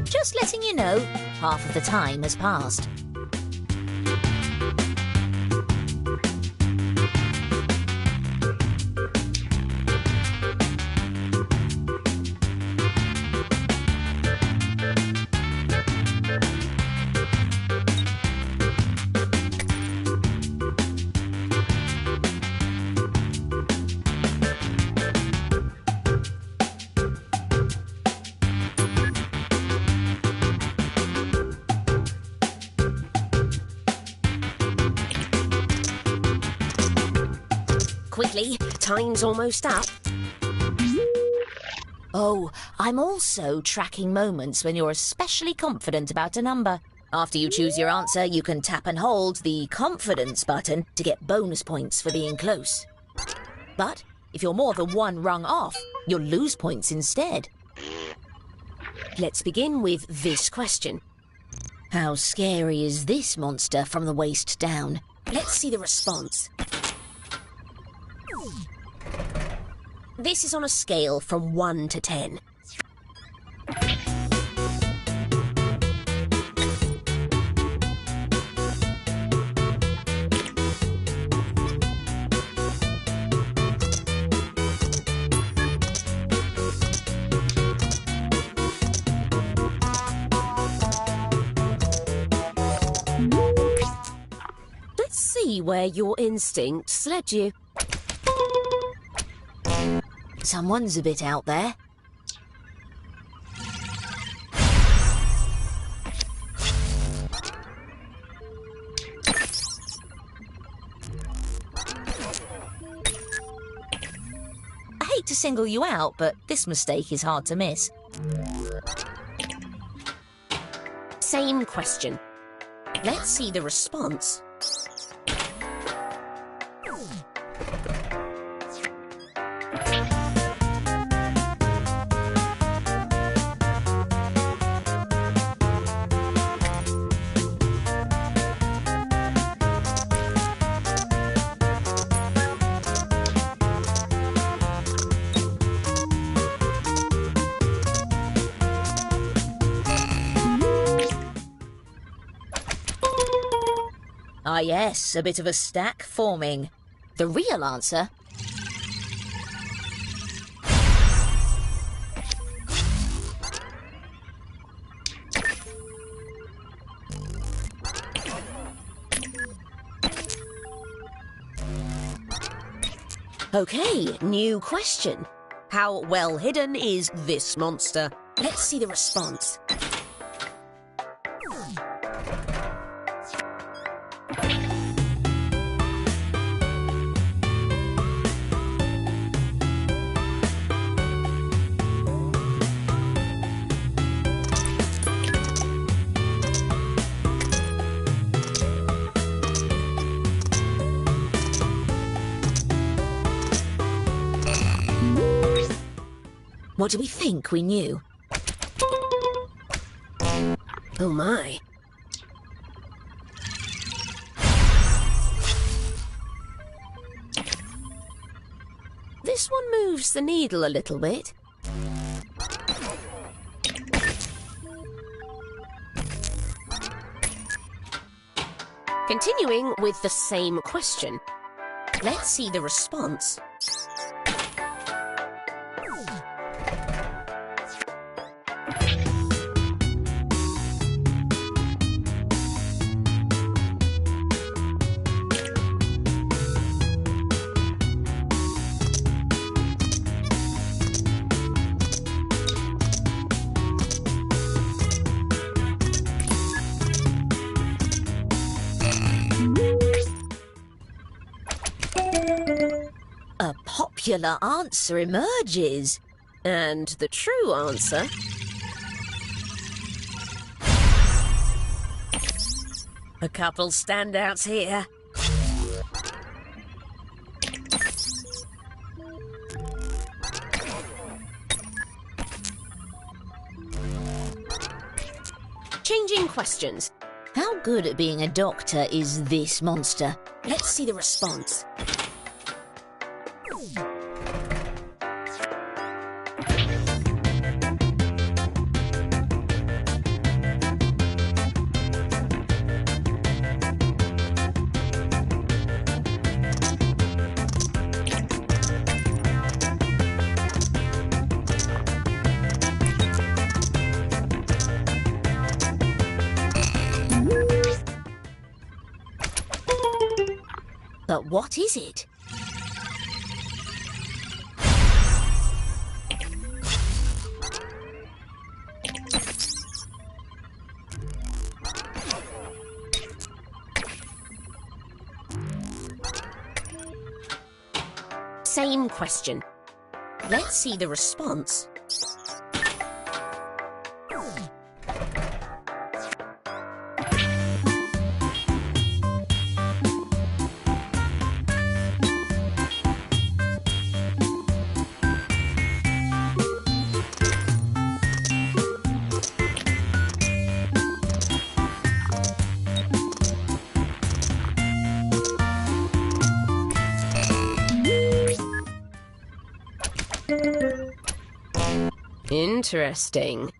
Just letting you know, half of the time has passed. Quickly, time's almost up. Oh, I'm also tracking moments when you're especially confident about a number. After you choose your answer, you can tap and hold the confidence button to get bonus points for being close. But if you're more than one rung off, you'll lose points instead. Let's begin with this question. How scary is this monster from the waist down? Let's see the response. This is on a scale from 1 to 10. Let's see where your instincts led you. Someone's a bit out there. I hate to single you out, but this mistake is hard to miss. Same question. Let's see the response. Ah yes, a bit of a stack forming. The real answer... Okay, new question. How well hidden is this monster? Let's see the response. What do we think we knew? Oh my. This one moves the needle a little bit. Continuing with the same question. Let's see the response. A popular answer emerges. And the true answer... A couple standouts here. Changing questions. How good at being a doctor is this monster? Let's see the response. But what is it? Same question. Let's see the response. Interesting.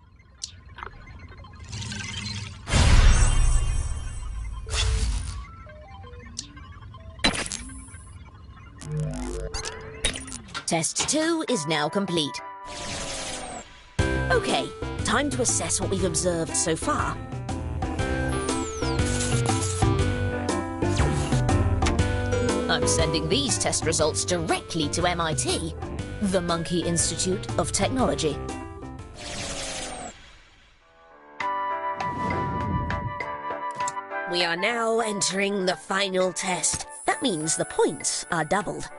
Test 2 is now complete. Okay, time to assess what we've observed so far. I'm sending these test results directly to MIT, the Monkey Institute of Technology. We are now entering the final test. That means the points are doubled.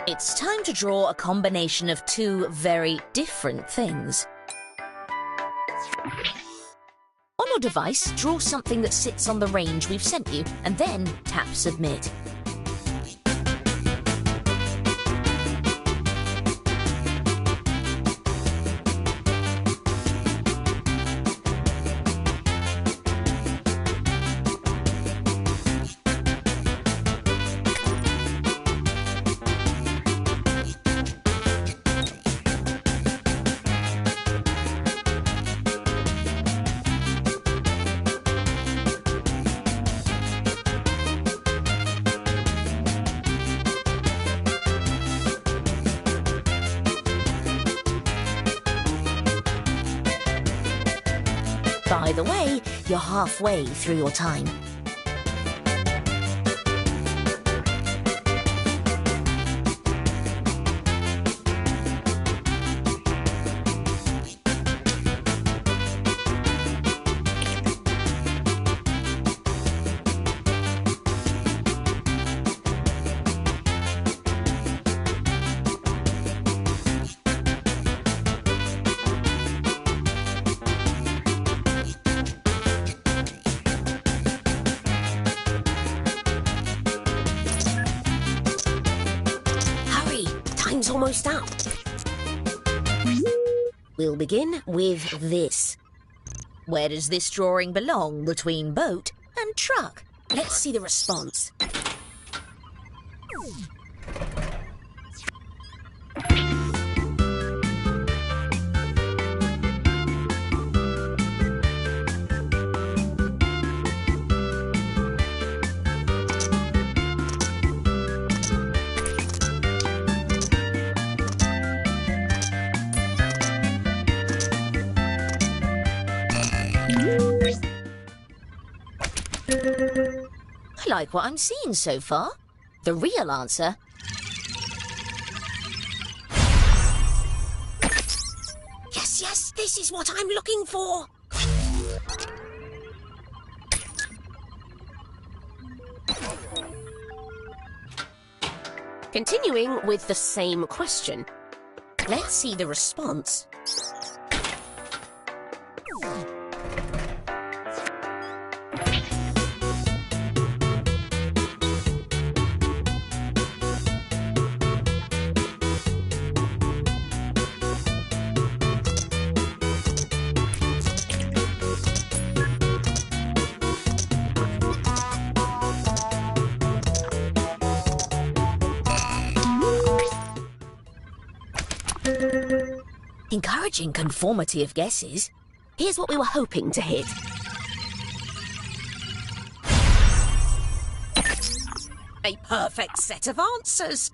It's time to draw a combination of two very different things. On your device, draw something that sits on the range we've sent you, and then tap Submit. By the way, you're halfway through your time. Hurry, time's almost up. We'll begin with this. Where does this drawing belong between boat and truck? Let's see the response. I like what I'm seeing so far. The real answer... Yes, this is what I'm looking for. Continuing with the same question. Let's see the response. Encouraging conformity of guesses. Here's what we were hoping to hit. A perfect set of answers.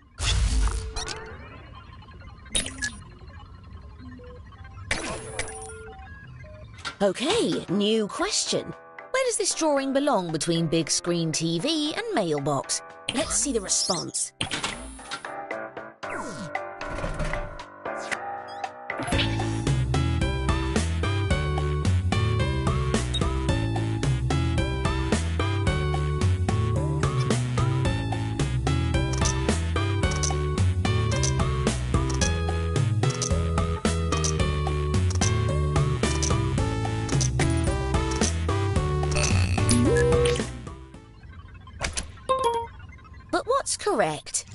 Okay, new question. Where does this drawing belong between big screen TV and mailbox? Let's see the response. But what's correct?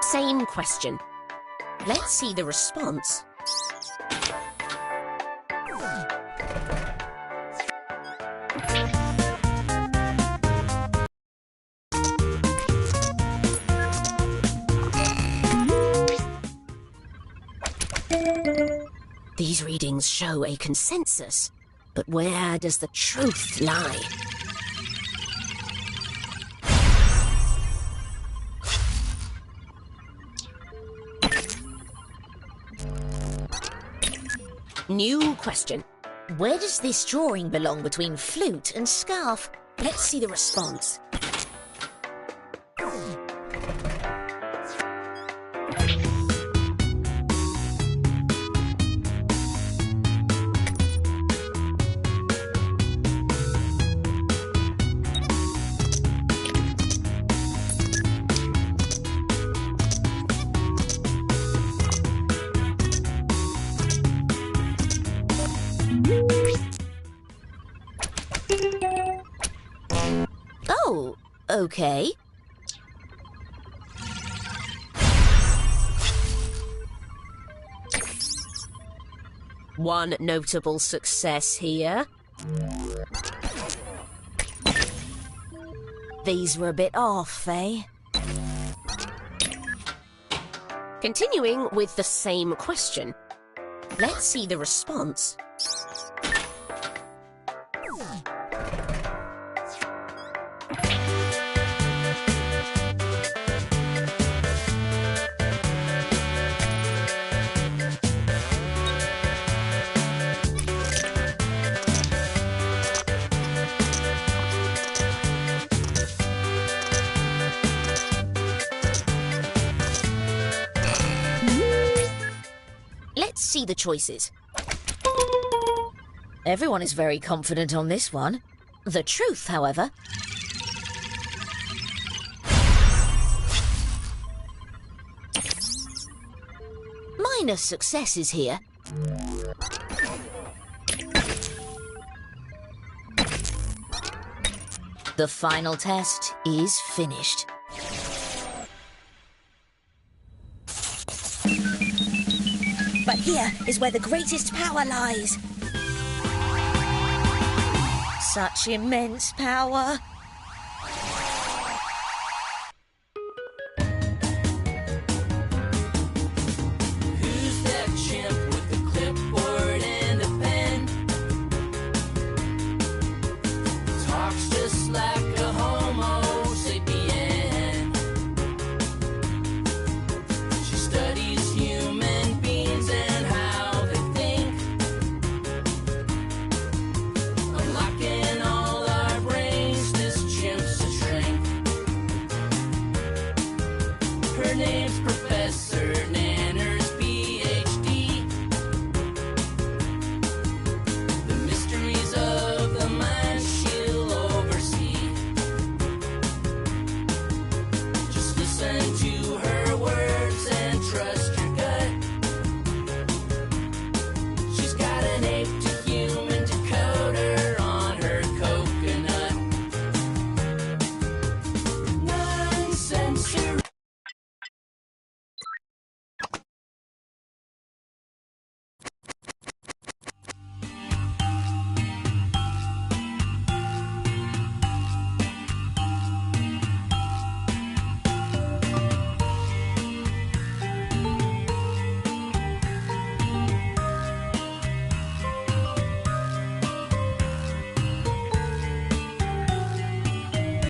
Same question. Let's see the response. These readings show a consensus, but where does the truth lie? New question. Where does this drawing belong between flute and scarf? Let's see the response. Oh, okay. One notable success here. These were a bit off, eh? Continuing with the same question. Let's see the response. Let's see the choices. Everyone is very confident on this one. The truth, however... minor successes here. The final test is finished. But here is where the greatest power lies. Such immense power.